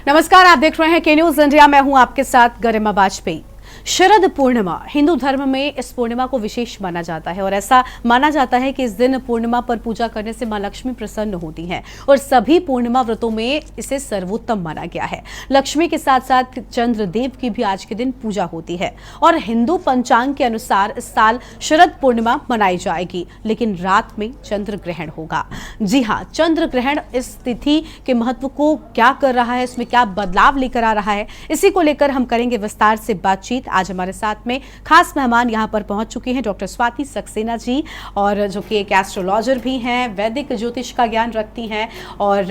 नमस्कार, आप देख रहे हैं के न्यूज इंडिया। मैं हूं आपके साथ गरिमा वाजपेयी। शरद पूर्णिमा हिंदू धर्म में इस पूर्णिमा को विशेष माना जाता है और ऐसा माना जाता है कि इस दिन पूर्णिमा पर पूजा करने से मां लक्ष्मी प्रसन्न होती हैं और सभी पूर्णिमा व्रतों में इसे सर्वोत्तम माना गया है। लक्ष्मी के साथ साथ चंद्रदेव की भी आज के दिन पूजा होती है और हिंदू पंचांग के अनुसार इस साल शरद पूर्णिमा मनाई जाएगी, लेकिन रात में चंद्र ग्रहण होगा। जी हाँ, चंद्र ग्रहण इस तिथि के महत्व को क्या कर रहा है, इसमें क्या बदलाव लेकर आ रहा है, इसी को लेकर हम करेंगे विस्तार से बातचीत। आज हमारे साथ में खास मेहमान यहां पर पहुंच चुके हैं डॉक्टर स्वाति सक्सेना जी, और जो कि एक एस्ट्रोलॉजर भी हैं, वैदिक ज्योतिष का ज्ञान रखती हैं और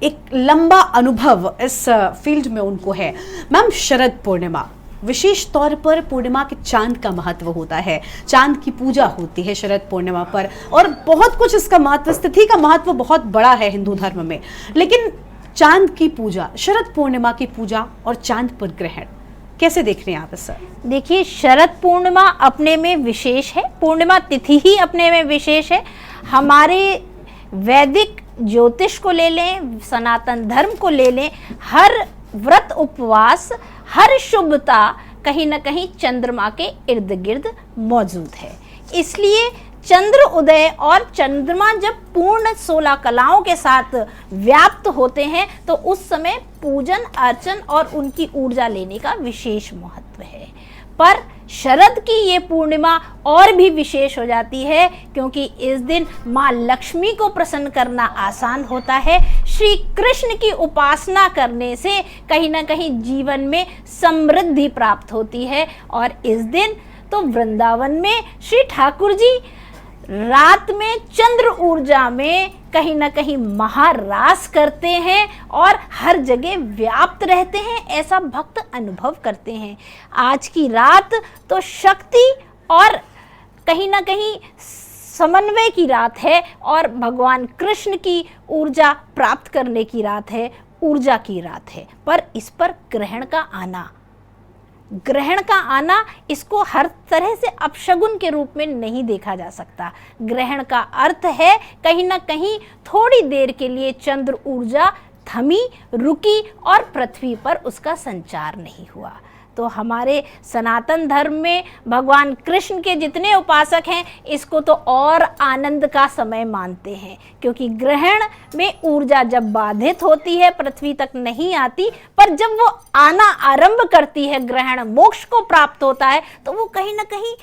एक लंबा अनुभव इस फील्ड में उनको है। मैम, शरद पूर्णिमा विशेष तौर पर पूर्णिमा के चांद का महत्व होता है, चांद की पूजा होती है शरद पूर्णिमा पर और बहुत कुछ इसका महत्व, इस तिथि का महत्व बहुत बड़ा है हिंदू धर्म में। लेकिन चांद की पूजा, शरद पूर्णिमा की पूजा और चांद पर ग्रहण कैसे देख रहे हैं आप सर? देखिए, शरद पूर्णिमा अपने में विशेष है, पूर्णिमा तिथि ही अपने में विशेष है। हमारे वैदिक ज्योतिष को ले लें, सनातन धर्म को ले लें, हर व्रत उपवास, हर शुभता कहीं ना कहीं चंद्रमा के इर्द गिर्द मौजूद है। इसलिए चंद्र उदय और चंद्रमा जब पूर्ण 16 कलाओं के साथ व्याप्त होते हैं तो उस समय पूजन अर्चन और उनकी ऊर्जा लेने का विशेष महत्व है। पर शरद की ये पूर्णिमा और भी विशेष हो जाती है क्योंकि इस दिन माँ लक्ष्मी को प्रसन्न करना आसान होता है। श्री कृष्ण की उपासना करने से कहीं ना कहीं जीवन में समृद्धि प्राप्त होती है और इस दिन तो वृंदावन में श्री ठाकुर जी रात में चंद्र ऊर्जा में कहीं ना कहीं महारास करते हैं और हर जगह व्याप्त रहते हैं, ऐसा भक्त अनुभव करते हैं। आज की रात तो शक्ति और कहीं ना कहीं समन्वय की रात है और भगवान कृष्ण की ऊर्जा प्राप्त करने की रात है, ऊर्जा की रात है। पर इस पर ग्रहण का आना इसको हर तरह से अपशगुन के रूप में नहीं देखा जा सकता। ग्रहण का अर्थ है कहीं ना कहीं थोड़ी देर के लिए चंद्र ऊर्जा थमी, रुकी और पृथ्वी पर उसका संचार नहीं हुआ। तो हमारे सनातन धर्म में भगवान कृष्ण के जितने उपासक हैं इसको तो और आनंद का समय मानते हैं क्योंकि ग्रहण में ऊर्जा जब बाधित होती है पृथ्वी तक नहीं आती, पर जब वो आना आरंभ करती है, ग्रहण मोक्ष को प्राप्त होता है, तो वो कहीं ना कहीं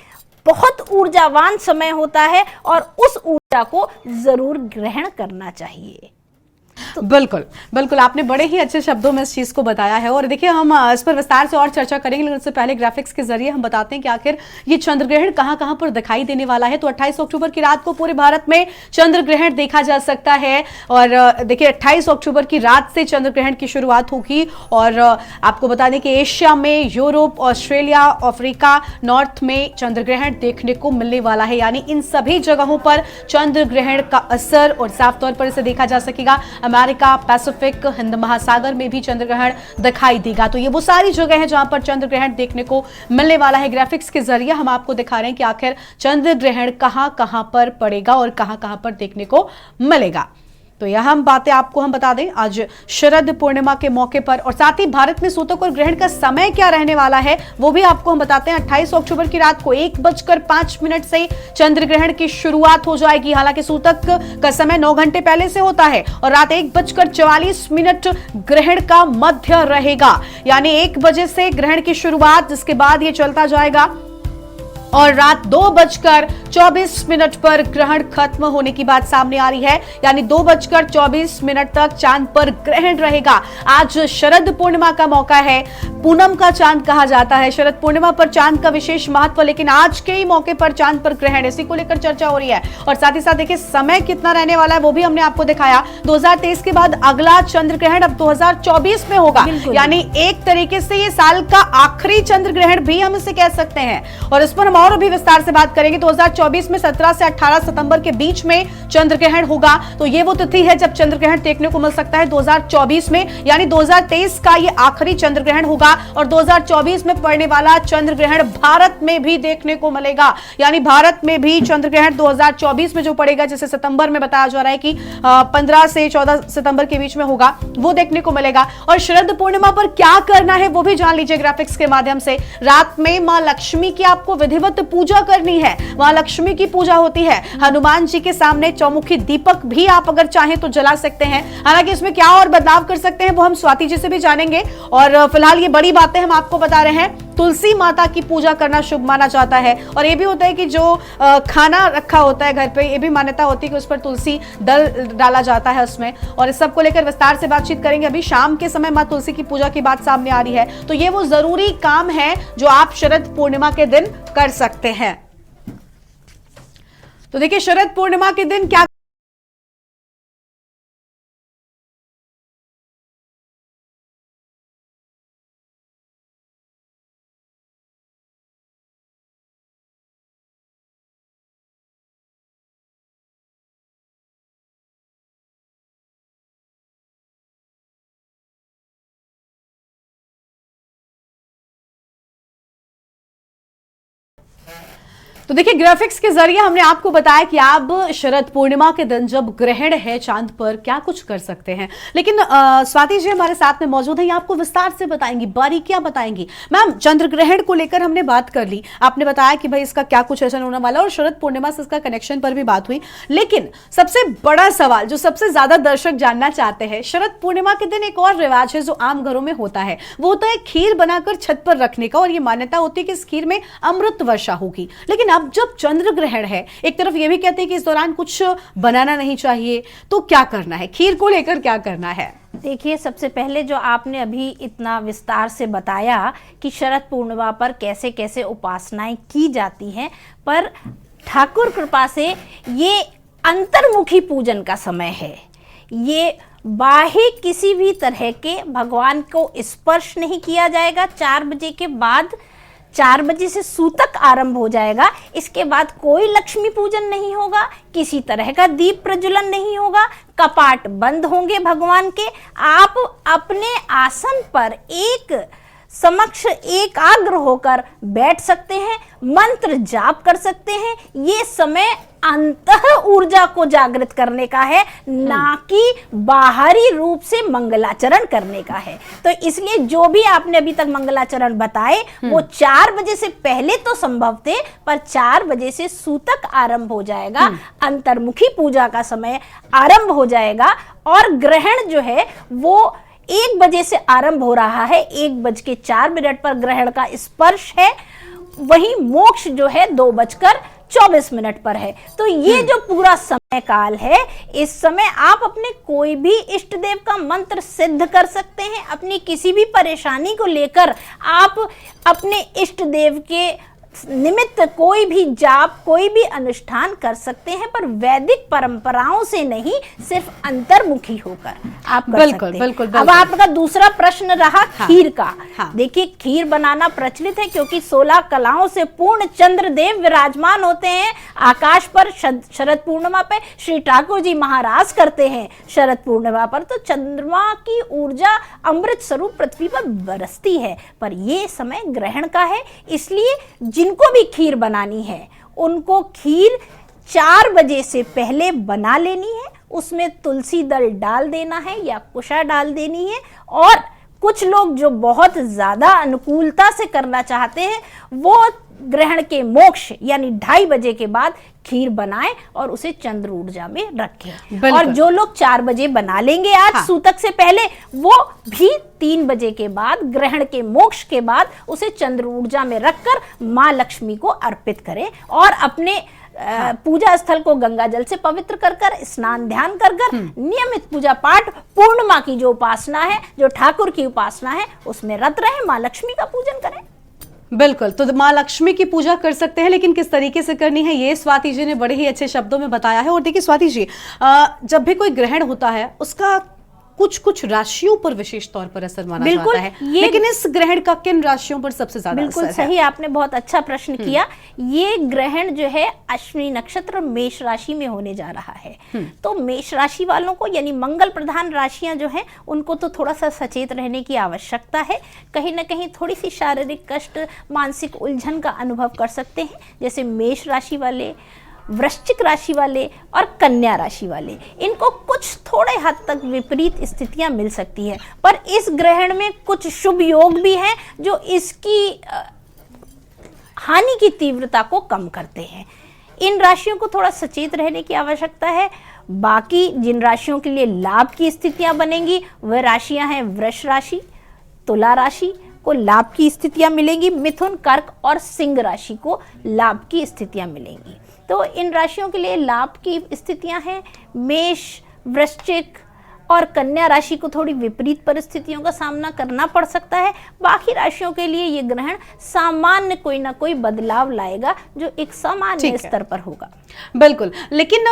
बहुत ऊर्जावान समय होता है और उस ऊर्जा को जरूर ग्रहण करना चाहिए। बिल्कुल बिल्कुल, आपने बड़े ही अच्छे शब्दों में इस चीज को बताया है और देखिए हम इस पर विस्तार से और चर्चा करेंगे, लेकिन उससे पहले ग्राफिक्स के जरिए हम बताते हैं कि आखिर ये चंद्र ग्रहण कहां पर दिखाई देने वाला है। तो 28 अक्टूबर की रात को पूरे भारत में चंद्र ग्रहण देखा जा सकता है और देखिए 28 अक्टूबर की रात से चंद्र ग्रहण की शुरुआत होगी और आपको बता दें कि एशिया में, यूरोप, ऑस्ट्रेलिया, अफ्रीका, नॉर्थ में चंद्र ग्रहण देखने को मिलने वाला है। यानी इन सभी जगहों पर चंद्र ग्रहण का असर और साफ तौर पर इसे देखा जा सकेगा। अमेरिका, पैसिफिक, हिंद महासागर में भी चंद्र ग्रहण दिखाई देगा। तो ये वो सारी जगह है जहां पर चंद्र ग्रहण देखने को मिलने वाला है। ग्राफिक्स के जरिए हम आपको दिखा रहे हैं कि आखिर चंद्र ग्रहण कहां पर पड़ेगा और कहां पर देखने को मिलेगा। तो यह हम बातें आपको हम बता दें आज शरद पूर्णिमा के मौके पर, और साथ ही भारत में सूतक और ग्रहण का समय क्या रहने वाला है वो भी आपको हम बताते हैं। 28 अक्टूबर की रात को 1:05 से चंद्र ग्रहण की शुरुआत हो जाएगी। हालांकि सूतक का समय 9 घंटे पहले से होता है और रात 1:44 ग्रहण का मध्य रहेगा। यानी 1 बजे से ग्रहण की शुरुआत, जिसके बाद ये चलता जाएगा और रात 2:24 पर ग्रहण खत्म होने की बात सामने आ रही है। यानी 2:24 तक चांद पर ग्रहण रहेगा। आज शरद पूर्णिमा का मौका है, पूनम का चांद कहा जाता है। शरद पूर्णिमा पर चांद का विशेष महत्व, लेकिन आज के ही मौके पर चांद पर ग्रहण, इसी को लेकर चर्चा हो रही है। और साथ ही साथ देखिए समय कितना रहने वाला है वो भी हमने आपको दिखाया। 2023 के बाद अगला चंद्र ग्रहण अब 2024 में होगा। यानी एक तरीके से ये साल का आखिरी चंद्र ग्रहण भी हम इसे कह सकते हैं और इस पर और भी विस्तार से बात करेंगे। 2024 में 17 से 18 सितंबर के बीच में चंद्र ग्रहण होगा, तो ये वो तिथि है जब चंद्र ग्रहण देखने को मिल सकता है 2024 में, यानी 2023 का ये आखिरी चंद्र ग्रहण होगा। और 2024 में पड़ने वाला चंद्र ग्रहण भारत में भी देखने को मिलेगा, यानी भारत में भी चंद्र ग्रहण 2024 में जो पड़ेगा, जिसे सितंबर में बताया जा रहा है कि 15 से 14 सितंबर के बीच में होगा, वो देखने को मिलेगा। और शरद पूर्णिमा पर क्या करना है वो भी जान लीजिए ग्राफिक्स के माध्यम से। रात में मां लक्ष्मी की आपको विधिवत पूजा करनी है, मां लक्ष्मी की पूजा होती है। हनुमान जी के सामने चौमुखी दीपक भी आप अगर चाहें तो जला सकते हैं। हालांकि इसमें क्या और बदलाव कर सकते हैं वो हम स्वाति जी से भी जानेंगे। और फिलहाल ये बड़ी बातें हम आपको बता रहे हैं। तुलसी माता की पूजा करना शुभ माना जाता है, और ये भी होता है कि जो खाना रखा होता है घर पे, ये भी मान्यता होती है कि उस पर तुलसी दल डाला जाता है उसमें। और इस सब को लेकर विस्तार से बातचीत करेंगे। अभी शाम के समय मां तुलसी की पूजा की बात सामने आ रही है, तो ये वो जरूरी काम है जो आप शरद पूर्णिमा के दिन कर सकते हैं। तो देखिए शरद पूर्णिमा के दिन क्या तो देखिए ग्राफिक्स के जरिए हमने आपको बताया कि आप शरद पूर्णिमा के दिन जब ग्रहण है चांद पर क्या कुछ कर सकते हैं। लेकिन स्वाति जी हमारे साथ में मौजूद है, ये आपको विस्तार से बताएंगी, बारीकियां बताएंगी। मैम, चंद्र ग्रहण को लेकर हमने बात कर ली, आपने बताया कि भाई इसका क्या कुछ असर होने वाला, और शरद पूर्णिमा से इसका कनेक्शन पर भी बात हुई। लेकिन सबसे बड़ा सवाल जो सबसे ज्यादा दर्शक जानना चाहते हैं, शरद पूर्णिमा के दिन एक और रिवाज है जो आम घरों में होता है, वो होता है खीर बनाकर छत पर रखने का। और ये मान्यता होती है कि इस खीर में अमृत वर्षा होगी। लेकिन अब जब चंद्र ग्रहण है, एक तरफ ये भी कहते हैं कि इस दौरान कुछ बनाना नहीं चाहिए, तो क्या करना है, खीर को लेकर क्या करना है? देखिए, सबसे पहले जो आपने अभी इतना विस्तार से बताया कि शरद पूर्णिमा पर कैसे कैसे उपासनाएं की जाती हैं, पर ठाकुर कृपा से ये अंतर्मुखी पूजन का समय है। ये बाह्य किसी भी तरह के भगवान को स्पर्श नहीं किया जाएगा। 4 बजे के बाद, 4 बजे से सूतक आरंभ हो जाएगा। इसके बाद कोई लक्ष्मी पूजन नहीं होगा, किसी तरह का दीप प्रज्वलन नहीं होगा, कपाट बंद होंगे भगवान के। आप अपने आसन पर एक समक्ष एकाग्र होकर बैठ सकते हैं, मंत्र जाप कर सकते हैं। ये समय अंतः ऊर्जा को जागृत करने का है, ना कि बाहरी रूप से मंगलाचरण करने का है। तो इसलिए जो भी आपने अभी तक मंगलाचरण बताए वो 4 बजे से पहले तो संभव थे, पर 4 बजे से सूतक आरंभ हो जाएगा, अंतर्मुखी पूजा का समय आरंभ हो जाएगा। और ग्रहण जो है वो 1 बजे से आरंभ हो रहा है, 1:04 पर ग्रहण का स्पर्श है। वही मोक्ष जो है 2:24 पर है। तो ये जो पूरा समय काल है, इस समय आप अपने कोई भी इष्ट देव का मंत्र सिद्ध कर सकते हैं। अपनी किसी भी परेशानी को लेकर आप अपने इष्ट देव के निमित्त कोई भी जाप, कोई भी अनुष्ठान कर सकते हैं, पर वैदिक परंपराओं से नहीं, सिर्फ अंतर्मुखी होकर आप कर बिल्कुल, सकते बिल्कुल, हैं। बिल्कुल। अब आपका दूसरा प्रश्न रहा खीर का। हाँ। देखिए, खीर बनाना प्रचलित है क्योंकि 16 कलाओं से पूर्ण चंद्रदेव विराजमान होते हैं आकाश पर। शरद पूर्णिमा पे श्री ठाकुर जी महाराज करते हैं शरद पूर्णिमा पर, तो चंद्रमा की ऊर्जा अमृत स्वरूप पृथ्वी पर बरसती है। पर ये समय ग्रहण का है, इसलिए जिनको भी खीर बनानी है उनको खीर 4 बजे से पहले बना लेनी है। उसमें तुलसी दल डाल देना है या कुशा डाल देनी है। और कुछ लोग जो बहुत ज्यादा अनुकूलता से करना चाहते हैं वो ग्रहण के मोक्ष यानी 2:30 बजे के बाद खीर बनाएं और उसे चंद्र ऊर्जा में रखें। और जो लोग 4 बजे बना लेंगे आज सूतक से पहले, वो भी 3 बजे के बाद ग्रहण के मोक्ष के बाद उसे चंद्र ऊर्जा में रखकर मां लक्ष्मी को अर्पित करें। और अपने पूजा स्थल को गंगा जल से पवित्र कर कर, स्नान ध्यान कर कर, नियमित पूजा पाठ, पूर्णिमा की जो उपासना है, जो ठाकुर की उपासना है, उसमें रत रहें, मां लक्ष्मी का पूजन करें। बिल्कुल, तो मां लक्ष्मी की पूजा कर सकते हैं, लेकिन किस तरीके से करनी है ये स्वाति जी ने बड़े ही अच्छे शब्दों में बताया है। और देखिए स्वाति जी, जब भी कोई ग्रहण होता है उसका कुछ कुछ राशियों पर विशेष तौर पर असर माना बिल्कुल, जाता है, लेकिन इस ग्रहण का किन राशियों पर सबसे ज्यादा बिल्कुल असर है? सही, आपने बहुत अच्छा प्रश्न किया। ये ग्रहण जो है अश्विनी नक्षत्र मेष राशि में होने जा रहा है। तो मेष राशि वालों को, यानी मंगल प्रधान राशियां जो हैं, उनको तो थोड़ा सा सचेत रहने की आवश्यकता है। कहीं ना कहीं थोड़ी सी शारीरिक कष्ट, मानसिक उलझन का अनुभव कर सकते हैं, जैसे मेष राशि वाले, वृश्चिक राशि वाले और कन्या राशि वाले। इनको कुछ थोड़े हद तक विपरीत स्थितियां मिल सकती है, पर इस ग्रहण में कुछ शुभ योग भी हैं जो इसकी हानि की तीव्रता को कम करते हैं। इन राशियों को थोड़ा सचेत रहने की आवश्यकता है। बाकी जिन राशियों के लिए लाभ की स्थितियां बनेंगी वह राशियां हैं वृष राशि, तुला राशि को लाभ की स्थितियां मिलेंगी, मिथुन, कर्क और सिंह राशि को लाभ की स्थितियां मिलेंगी। तो इन राशियों के लिए लाभ की स्थितियां हैं। मेष, वृश्चिक और कन्या राशि को थोड़ी विपरीत परिस्थितियों का सामना करना पड़ सकता है। बाकी राशियों के लिए ये ग्रहण सामान्य कोई ना कोई बदलाव लाएगा, जो एक सामान्य स्तर पर होगा। बिल्कुल, लेकिन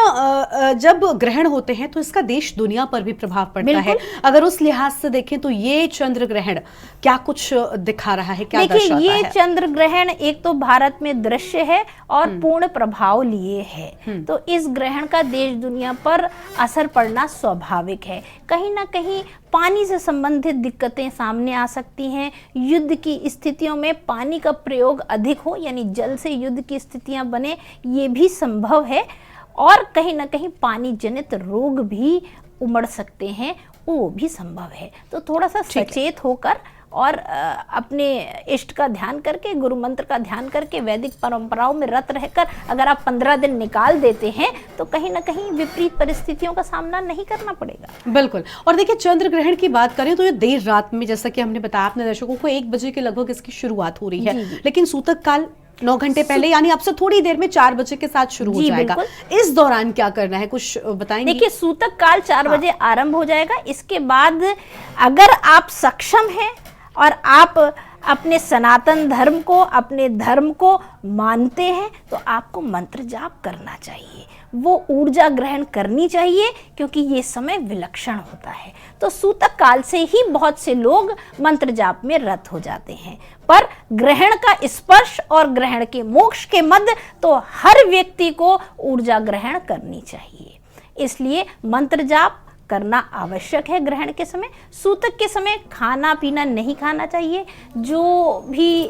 जब ग्रहण होते हैं तो इसका देश दुनिया पर भी प्रभाव पड़ता है। अगर उस लिहाज से देखें तो ये चंद्र ग्रहण क्या कुछ दिखा रहा है, क्या दर्शाता है? ये चंद्र ग्रहण एक तो भारत में दृश्य है और पूर्ण प्रभाव लिए है, तो इस ग्रहण का देश दुनिया पर असर पड़ना स्वाभाविक है। कहीं ना कहीं पानी से संबंधित दिक्कतें सामने आ सकती हैं। युद्ध की स्थितियों में पानी का प्रयोग अधिक हो, यानी जल से युद्ध की स्थितियां बने, ये भी संभव है। और कहीं ना कहीं पानी जनित रोग भी उमड़ सकते हैं, वो भी संभव है। तो थोड़ा सा सचेत होकर और अपने इष्ट का ध्यान करके, गुरु मंत्र का ध्यान करके, वैदिक परंपराओं में रत रहकर अगर आप 15 दिन निकाल देते हैं तो कहीं ना कहीं विपरीत परिस्थितियों का सामना नहीं करना पड़ेगा। बिल्कुल। और देखिए, चंद्र ग्रहण की बात करें तो ये देर रात में, जैसा कि हमने बताया अपने दर्शकों को, 1 बजे के लगभग इसकी शुरुआत हो रही है, लेकिन सूतक काल 9 घंटे पहले, यानी अब से थोड़ी देर में 4 बजे के साथ शुरू हो जाएगा। इस दौरान क्या करना है, कुछ बताएंगे? देखिए, सूतक काल 4 बजे आरंभ हो जाएगा। इसके बाद अगर आप सक्षम हैं और आप अपने सनातन धर्म को, अपने धर्म को मानते हैं, तो आपको मंत्र जाप करना चाहिए, वो ऊर्जा ग्रहण करनी चाहिए, क्योंकि ये समय विलक्षण होता है। तो सूतक काल से ही बहुत से लोग मंत्र जाप में रत हो जाते हैं, पर ग्रहण का स्पर्श और ग्रहण के मोक्ष के मध्य तो हर व्यक्ति को ऊर्जा ग्रहण करनी चाहिए। इसलिए मंत्र जाप करना आवश्यक है ग्रहण के समय। सूतक के समय खाना पीना नहीं खाना चाहिए। जो भी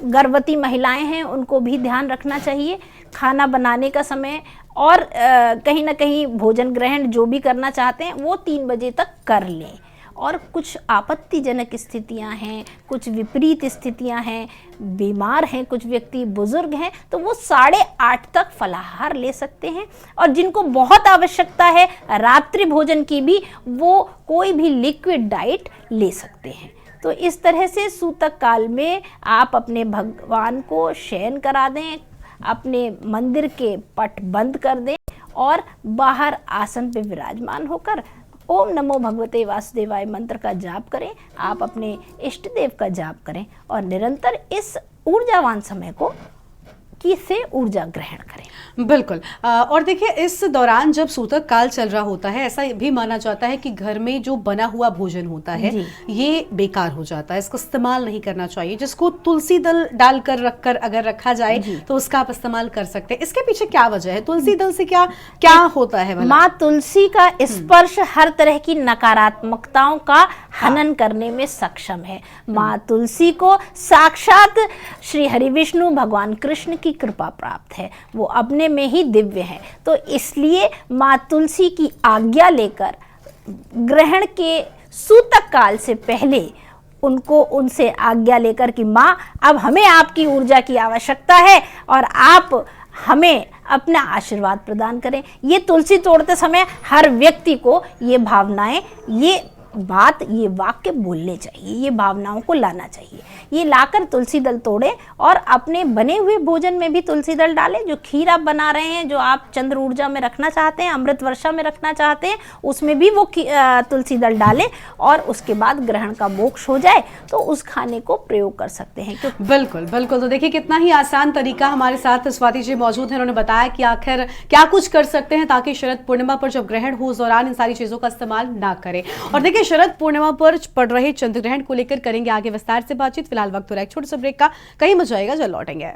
गर्भवती महिलाएं हैं उनको भी ध्यान रखना चाहिए खाना बनाने का समय, और कहीं ना कहीं भोजन ग्रहण जो भी करना चाहते हैं वो 3 बजे तक कर लें। और कुछ आपत्तिजनक स्थितियां हैं, कुछ विपरीत स्थितियां हैं, बीमार हैं कुछ व्यक्ति, बुजुर्ग हैं, तो वो 8:30 तक फलाहार ले सकते हैं। और जिनको बहुत आवश्यकता है रात्रि भोजन की भी, वो कोई भी लिक्विड डाइट ले सकते हैं। तो इस तरह से सूतक काल में आप अपने भगवान को शयन करा दें, अपने मंदिर के पट बंद कर दें और बाहर आसन पे विराजमान होकर ओम नमो भगवते वासुदेवाय मंत्र का जाप करें। आप अपने इष्ट देव का जाप करें और निरंतर इस ऊर्जावान समय को से ऊर्जा ग्रहण करें। बिल्कुल। और देखिए, इस दौरान जब सूतक काल चल रहा होता है, ऐसा भी माना जाता है कि घर में जो बना हुआ भोजन होता है ये बेकार हो जाता है, इसको इस्तेमाल नहीं करना चाहिए। जिसको तुलसी दल डालकर रखकर अगर रखा जाए तो उसका आप इस्तेमाल कर सकते हैं। इसके पीछे क्या वजह है? तुलसी दल से क्या क्या होता है? माँ तुलसी का स्पर्श हर तरह की नकारात्मकताओं का हनन करने में सक्षम है। माँ तुलसी को साक्षात श्री हरि विष्णु भगवान कृष्ण की कृपा प्राप्त है, वो अपने में ही दिव्य है। तो इसलिए माँ तुलसी की आज्ञा लेकर ग्रहण के सूतक काल से पहले उनसे आज्ञा लेकर कि माँ अब हमें आपकी ऊर्जा की आवश्यकता है और आप हमें अपना आशीर्वाद प्रदान करें। ये तुलसी तोड़ते समय हर व्यक्ति को ये भावनाएं, ये बात, ये वाक्य बोलने चाहिए, ये भावनाओं को लाना चाहिए। ये लाकर तुलसी दल तोड़े और अपने बने हुए भोजन में भी तुलसी दल डालें। जो खीर आप बना रहे हैं, जो आप चंद्र ऊर्जा में रखना चाहते हैं, अमृत वर्षा में रखना चाहते हैं, उसमें भी वो तुलसी दल डालें और उसके बाद ग्रहण का मोक्ष हो जाए तो उस खाने को प्रयोग कर सकते हैं। बिल्कुल बिल्कुल। तो देखिए कितना ही आसान तरीका। हमारे साथ स्वाति जी मौजूद हैं, उन्होंने बताया कि आखिर क्या कुछ कर सकते हैं ताकि शरद पूर्णिमा पर जब ग्रहण हो उस दौरान इन सारी चीजों का इस्तेमाल ना करें। और देखिए शरद पूर्णिमा पर पड़ रहे चंद्र ग्रहण को लेकर करेंगे आगे विस्तार से बातचीत। फिलहाल वक्त हो रहा है एक छोटे से ब्रेक का, कहीं मत जाएगा, जल्द लौटेंगे।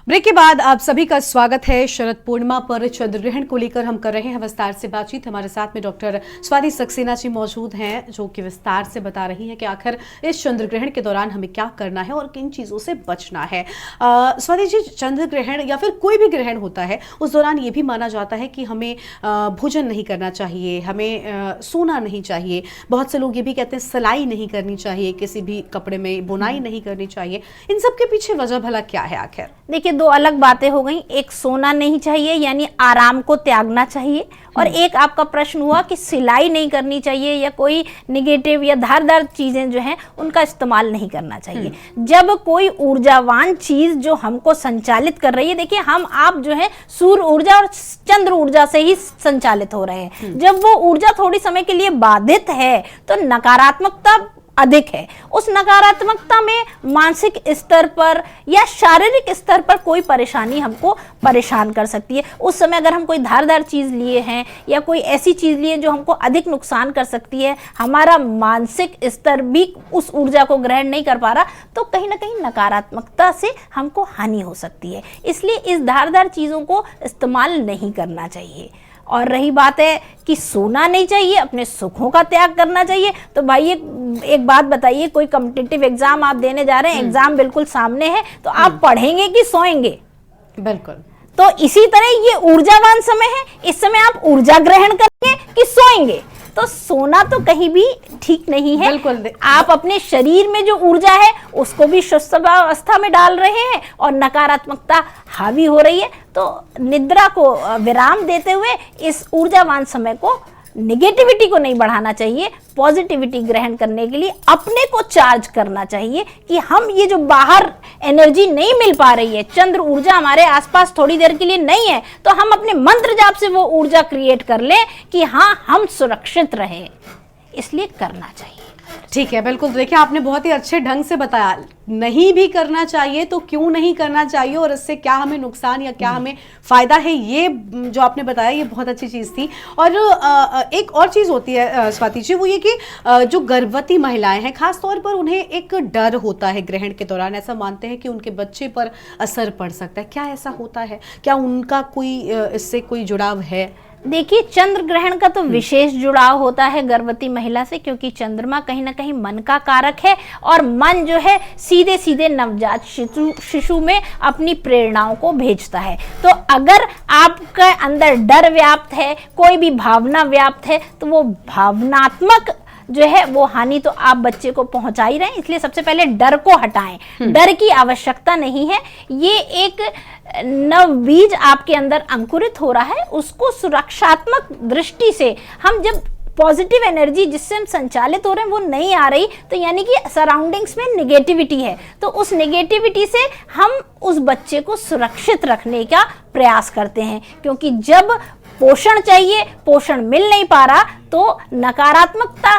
ब्रेक के बाद आप सभी का स्वागत है। शरद पूर्णिमा पर चंद्र ग्रहण को लेकर हम कर रहे हैं विस्तार से बातचीत। हमारे साथ में डॉक्टर स्वाति सक्सेना जी मौजूद हैं जो कि विस्तार से बता रही हैं कि आखिर इस चंद्र ग्रहण के दौरान हमें क्या करना है और किन चीजों से बचना है। स्वाति जी, चंद्र ग्रहण या फिर कोई भी ग्रहण होता है उस दौरान ये भी माना जाता है कि हमें भोजन नहीं करना चाहिए, हमें सोना नहीं चाहिए। बहुत से लोग ये भी कहते हैं सिलाई नहीं करनी चाहिए, किसी भी कपड़े में बुनाई नहीं करनी चाहिए। इन सब के पीछे वजह भला क्या है आखिर? देखिए, दो अलग बातें हो गई। एक सोना नहीं चाहिए यानी आराम को त्यागना चाहिए, और एक आपका प्रश्न हुआ कि सिलाई नहीं करनी चाहिए या कोई निगेटिव या धारदार चीजें जो हैं उनका इस्तेमाल नहीं करना चाहिए। जब कोई ऊर्जावान चीज जो हमको संचालित कर रही है, देखिए हम आप जो है सूर्य ऊर्जा और चंद्र ऊर्जा से ही संचालित हो रहे हैं। जब वो ऊर्जा थोड़ी समय के लिए बाधित है तो नकारात्मकता अधिक है। उस नकारात्मकता में मानसिक स्तर पर या शारीरिक स्तर पर कोई परेशानी हमको परेशान कर सकती है। उस समय अगर हम कोई धारदार चीज लिए हैं या कोई ऐसी चीज लिए जो हमको अधिक नुकसान कर सकती है, हमारा मानसिक स्तर भी उस ऊर्जा को ग्रहण नहीं कर पा रहा, तो कहीं ना कहीं नकारात्मकता से हमको हानि हो सकती है। इसलिए इस धारदार चीजों को इस्तेमाल नहीं करना चाहिए। और रही बात है कि सोना नहीं चाहिए, अपने सुखों का त्याग करना चाहिए, तो भाई एक बात बताइए, कोई कॉम्पिटिटिव एग्जाम आप देने जा रहे हैं, एग्जाम बिल्कुल सामने है, तो आप पढ़ेंगे कि सोएंगे? बिल्कुल। तो इसी तरह ये ऊर्जावान समय है, इस समय आप ऊर्जा ग्रहण करेंगे कि सोएंगे? तो सोना तो कहीं भी ठीक नहीं है। बिल्कुल। आप अपने शरीर में जो ऊर्जा है उसको भी सुस्त अवस्था में डाल रहे हैं और नकारात्मकता हावी हो रही है। तो निद्रा को विराम देते हुए इस ऊर्जावान समय को, निगेटिविटी को नहीं बढ़ाना चाहिए, पॉजिटिविटी ग्रहण करने के लिए अपने को चार्ज करना चाहिए कि हम ये जो बाहर एनर्जी नहीं मिल पा रही है, चंद्र ऊर्जा हमारे आसपास थोड़ी देर के लिए नहीं है, तो हम अपने मंत्र जाप से वो ऊर्जा क्रिएट कर लें कि हाँ हम सुरक्षित रहें। इसलिए करना चाहिए। ठीक है, बिल्कुल। देखिए आपने बहुत ही अच्छे ढंग से बताया, नहीं भी करना चाहिए तो क्यों नहीं करना चाहिए और इससे क्या हमें नुकसान या क्या हमें फायदा है, ये जो आपने बताया ये बहुत अच्छी चीज थी। और एक और चीज होती है स्वाति जी, वो ये कि जो गर्भवती महिलाएं हैं खास तौर पर उन्हें एक डर होता है ग्रहण के दौरान, ऐसा मानते हैं कि उनके बच्चे पर असर पड़ सकता है। क्या ऐसा होता है? क्या उनका कोई इससे कोई जुड़ाव है? देखिए, चंद्र ग्रहण का तो विशेष जुड़ाव होता है गर्भवती महिला से, क्योंकि चंद्रमा कहीं ना कहीं मन का कारक है और मन जो है सीधे सीधे नवजात शिशु में अपनी प्रेरणाओं को भेजता है। तो अगर आपके अंदर डर व्याप्त है, कोई भी भावना व्याप्त है, तो वो भावनात्मक जो है वो हानि तो आप बच्चे को पहुंचा ही रहे हैं। इसलिए सबसे पहले डर को हटाएं। डर की आवश्यकता नहीं है। ये एक नव बीज आपके अंदर अंकुरित हो रहा है, उसको सुरक्षात्मक दृष्टि से हम जब पॉजिटिव एनर्जी जिससे हम संचालित हो रहे हैं वो नहीं आ रही, तो यानी कि सराउंडिंग्स में निगेटिविटी है, तो उस निगेटिविटी से हम उस बच्चे को सुरक्षित रखने का प्रयास करते हैं। क्योंकि जब पोषण चाहिए, पोषण मिल नहीं पा रहा, तो नकारात्मकता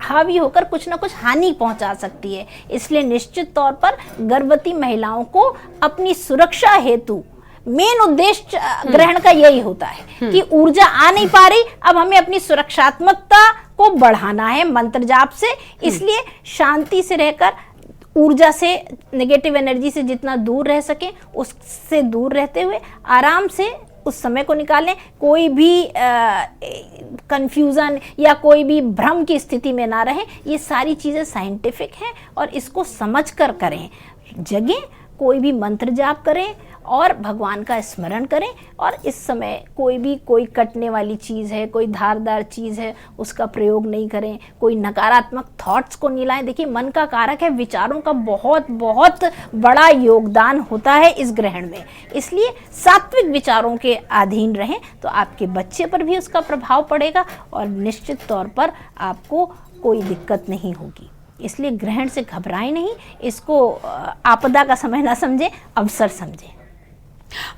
हावी होकर कुछ ना कुछ हानि पहुंचा सकती है। इसलिए निश्चित तौर पर गर्भवती महिलाओं को अपनी सुरक्षा हेतु मेन उद्देश्य ग्रहण का यही होता है कि ऊर्जा आ नहीं पा रही, अब हमें अपनी सुरक्षात्मकता को बढ़ाना है मंत्र जाप से। इसलिए शांति से रहकर ऊर्जा से, नेगेटिव एनर्जी से जितना दूर रह सकें उससे दूर रहते हुए आराम से उस समय को निकालें। कोई भी कंफ्यूजन या कोई भी भ्रम की स्थिति में ना रहें। ये सारी चीज़ें साइंटिफिक हैं और इसको समझ कर करें। जगें, कोई भी मंत्र जाप करें और भगवान का स्मरण करें। और इस समय कोई कटने वाली चीज़ है, कोई धारदार चीज़ है, उसका प्रयोग नहीं करें। कोई नकारात्मक थॉट्स को नहीं लाएं। देखिए, मन का कारक है, विचारों का बहुत बहुत बड़ा योगदान होता है इस ग्रहण में। इसलिए सात्विक विचारों के अधीन रहें तो आपके बच्चे पर भी उसका प्रभाव पड़ेगा और निश्चित तौर पर आपको कोई दिक्कत नहीं होगी। इसलिए ग्रहण से घबराएं नहीं, इसको आपदा का समय ना समझें, अवसर समझें।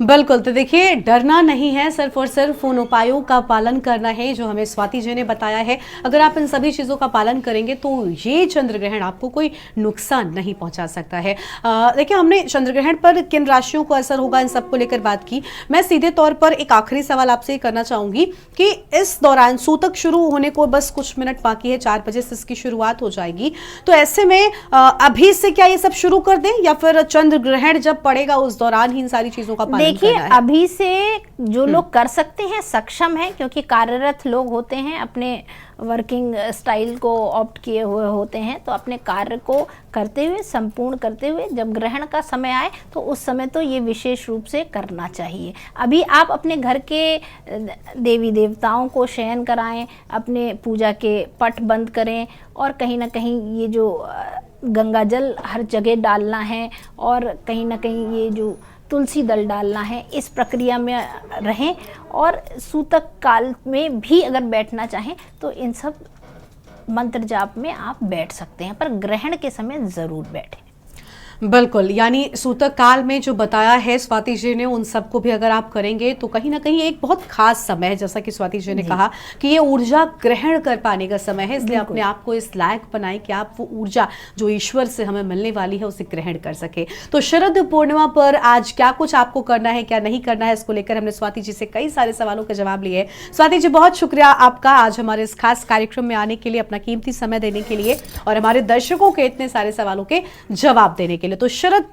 बिल्कुल, तो देखिए, डरना नहीं है, सिर्फ और सिर्फ उन उपायों का पालन करना है जो हमें स्वाति जी ने बताया है। अगर आप इन सभी चीज़ों का पालन करेंगे तो ये चंद्र ग्रहण आपको कोई नुकसान नहीं पहुंचा सकता है। देखिए, हमने चंद्र ग्रहण पर किन राशियों को असर होगा इन सबको लेकर बात की। मैं सीधे तौर पर एक आखिरी सवाल आपसे करना चाहूंगी कि इस दौरान सूतक शुरू होने को बस कुछ मिनट बाकी है, 4 बजे से इसकी शुरुआत हो जाएगी। तो ऐसे में अभी से क्या ये सब शुरू कर दें या फिर चंद्र ग्रहण जब पड़ेगा उस दौरान ही इन सारी चीजों का पालन देखिए, करना है? अभी से जो लोग कर सकते हैं, सक्षम हैं, क्योंकि कार्यरत लोग होते हैं, अपने वर्किंग स्टाइल को ऑप्ट किए हुए होते हैं, तो अपने कार्य को करते हुए, संपूर्ण करते हुए जब ग्रहण का समय आए तो उस समय तो ये विशेष रूप से करना चाहिए। अभी आप अपने घर के देवी देवताओं को शयन कराएं, अपने पूजा के पट बंद करें और कहीं ना कहीं ये जो गंगा जल हर जगह डालना है और कहीं ना कहीं ये जो तुलसी दल डालना है, इस प्रक्रिया में रहें। और सूतक काल में भी अगर बैठना चाहें तो इन सब मंत्र जाप में आप बैठ सकते हैं, पर ग्रहण के समय ज़रूर बैठें। बिल्कुल, यानी सूतक काल में जो बताया है स्वाति जी ने, उन सबको भी अगर आप करेंगे तो कहीं ना कहीं एक बहुत खास समय है, जैसा कि स्वाति जी ने कहा कि ये ऊर्जा ग्रहण कर पाने का समय है। इसलिए अपने आप को इस लायक बनाएं कि आप वो ऊर्जा जो ईश्वर से हमें मिलने वाली है उसे ग्रहण कर सके। तो शरद पूर्णिमा पर आज क्या कुछ आपको करना है, क्या नहीं करना है, इसको लेकर हमने स्वाति जी से कई सारे सवालों के जवाब लिए। स्वाति जी, बहुत शुक्रिया आपका आज हमारे इस खास कार्यक्रम में आने के लिए, अपना कीमती समय देने के लिए और हमारे दर्शकों के इतने सारे सवालों के जवाब देने के लिए। तो शरद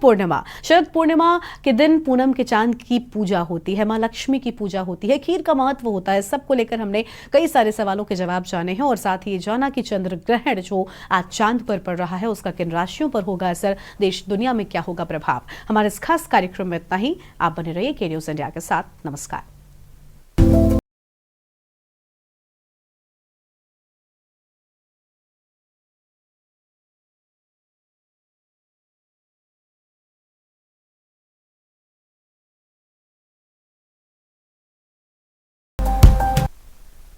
पूर्णिमा के दिन पूनम के चांद की पूजा होती है, माँ लक्ष्मी की पूजा होती है, खीर का महत्व होता है। सबको लेकर हमने कई सारे सवालों के जवाब जाने हैं और साथ ही ये जाना कि चंद्र ग्रहण जो आज चांद पर पड़ रहा है उसका किन राशियों पर होगा असर, देश दुनिया में क्या होगा प्रभाव। हमारे इस खास कार्यक्रम में इतना ही। आप बने रहिए के न्यूज़ इंडिया के साथ। नमस्कार।